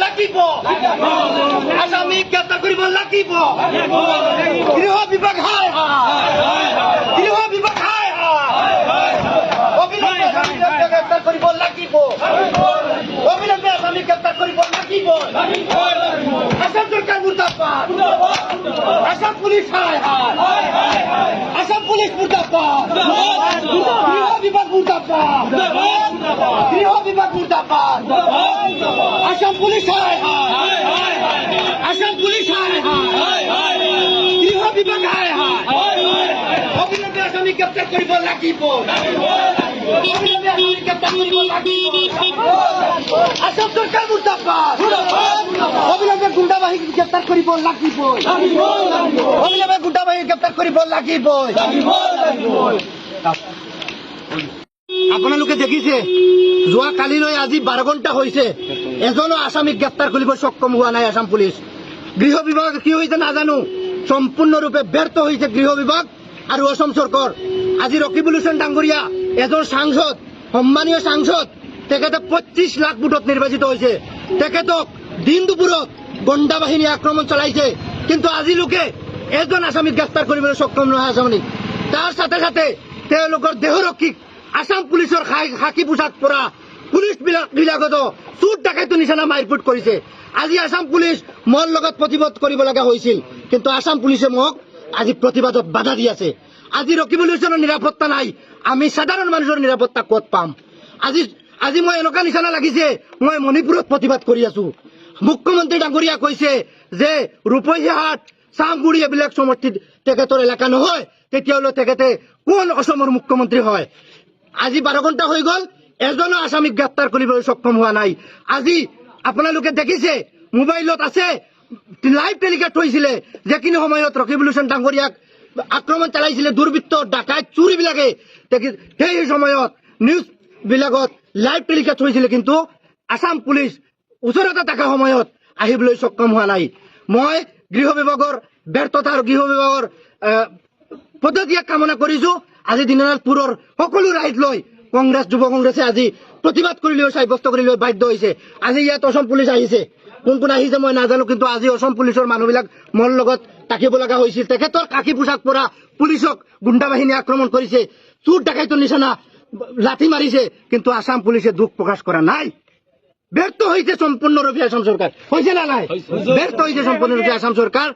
লাগিব আসামি গ্রেপ্তার করিব লাগিব গৃহ বিভাগ হায় গৃহ বিভাগ হায় অবিলম্বে আসামি গ্রেপ্তার করিব লাগিব অবিলম্বে আসামি গ্রেপ্তার করিব লাগিব আসাম সরকার মুর্দাবাদ আসাম পুলিশ হায় আসাম পুলিশ মুর্দাবাদ গৃহ বিভাগ মুর্দাবাদ গৃহ বিভাগ মুর্দাবাদ আসাম পুলিশ হায় আসাম পুলিশ হায় গৃহ বিভাগ হায় অবিলম্বে আসামি গ্রেপ্তার করিব লাগিব অবিলম্বে আসামি গ্রেপ্তার করিব লাগিব আসাম সরকার মুর্দাবাদ অবিলম্বে গুন্ডাবাহিনী গ্রেপ্তার করিব লাগিব অবিলম্বে গুন্ডাবাহিনী গ্রেপ্তার করিব লাগিব আপোনালোকে দেখিছে যোৱা কালিলৈ আজি 12 ঘণ্টা হৈছে এজনো আসামিক গ্ৰেপ্তাৰ কৰিব সক্ষম হোৱা নাই আসাম পুলিশ গৃহ বিভাগ কি হৈছে নাজানো সম্পূৰ্ণৰূপে ব্যৰ্থ হৈছে গৃহ বিভাগ আৰু অসম চৰকাৰ আজি ৰকিবুল হুছেইন ডাঙৰীয়া এজন সাংসদ সম্মানীয় সাংসদ তেখেতে 25 লাখ ভোটত নিৰ্বাচিত হৈছে তেখেতক দিন দুপুৰত গণ্ডা বাহিনী আক্ৰমণ চলাইছে কিন্তু আজিলৈকে এজন আসামিক গ্ৰেপ্তাৰ কৰিবলৈ সক্ষম নহয় আসামী তাৰ সাথে সাথে তেওঁলোকৰ দেহৰক্ষীক আসাম পুলিচৰ খাকী পোছাক পৰা পুলিচ বিলাকত চুট ডাকাইতো নিচানা মাৰপিট কৰিছে আজি আসাম পুলিচ মোৰ লগত প্ৰতিবাদ কৰিব লগা হৈছিল কিন্তু আসাম পুলিচে মোক আজি প্ৰতিবাদত বাধা দি আছে আজি ৰকিবুল হুছেইনৰ নিৰাপত্তা নাই আমি সাধাৰণ মানুহৰ নিৰাপত্তা ক'ত পাম আজি মই এনেকুৱা নিচানা লাগিছে মই মণিপুৰত প্ৰতিবাদ কৰি আছো মুখ্যমন্ত্ৰী ডাঙৰীয়া কৈছে যে ৰূপহীহাট চামগুৰি এইবিলাক সমৰ্থিত তেখেতৰ এলেকা নহয় তেতিয়াহ'লে তেখেতে কোন অসমৰ মুখ্যমন্ত্ৰী হয় আজি 12 ঘণ্টা হৈ গ'ল এজনো আসামিক গ্ৰেপ্তাৰ কৰিবলৈ সক্ষম হোৱা নাই আজি আপোনালোকে দেখিছে মোবাইলত আছে লাইভ টেলিকাষ্ট হৈছিলে যে কিনো সময়ত ৰকিবুল হুছেইন ডাঙৰীয়াক আক্ৰমণ চলাইছিলে দুৰ্বৃত্ত ডাকাইত চুৰিবিলাকে সেই সময়ত নিউজ বিলাকত লাইভ টেলিকাষ্ট হৈছিলে কিন্তু আসাম পুলিচ ওচৰতে থকা সময়ত আহিবলৈ সক্ষম হোৱা নাই মই গৃহ বিভাগৰ ব্যৰ্থতা আৰু গৃহ বিভাগৰ পদ্ধতিক কামনা কৰিছো আজি দিনাজপুৰৰ সকলো ৰাইজ লৈ কংগ্ৰেছ যুৱ কংগ্ৰেছে আজি প্ৰতিবাদ কৰিলেও সাব্যস্ত কৰিলেও বাধ্য হৈছে আজি ইয়াত অসম পুলিচ আহিছে কোন আহিছে মই নাজানো কিন্তু আজি অসম পুলিচৰ মানুহবিলাক মোৰ লগত থাকিব লগা হৈছিল তেখেতৰ কাকী পোছাক পৰা পুলিচক গুণ্ডা বাহিনী আক্ৰমণ কৰিছে চুট ডাকাইতৰ নিচানা লাঠি মাৰিছে কিন্তু আসাম পুলিচে দুখ প্ৰকাশ কৰা নাই ব্যৰ্থ হৈছে সম্পূৰ্ণৰূপে আসাম চৰকাৰ হৈছে না নাই ব্যৰ্থ হৈছে সম্পূৰ্ণৰূপে আসাম চৰকাৰ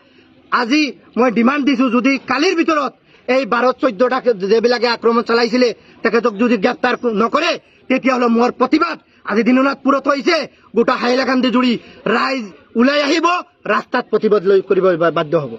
আজি মই ডিমাণ্ড দিছো যদি কালিৰ ভিতৰত এই 12-14টা যেবিলাকে আক্ৰমণ চলাইছিলে তেখেতক যদি গ্ৰেপ্তাৰ নকৰে তেতিয়াহ'লে মোৰ প্ৰতিবাদ আজি দিনাজপুৰত হৈছে গোটা হাইলাকান্দি জুৰি ৰাইজ ওলাই আহিব ৰাস্তাত প্ৰতিবাদ লৈ কৰিব বাধ্য হ'ব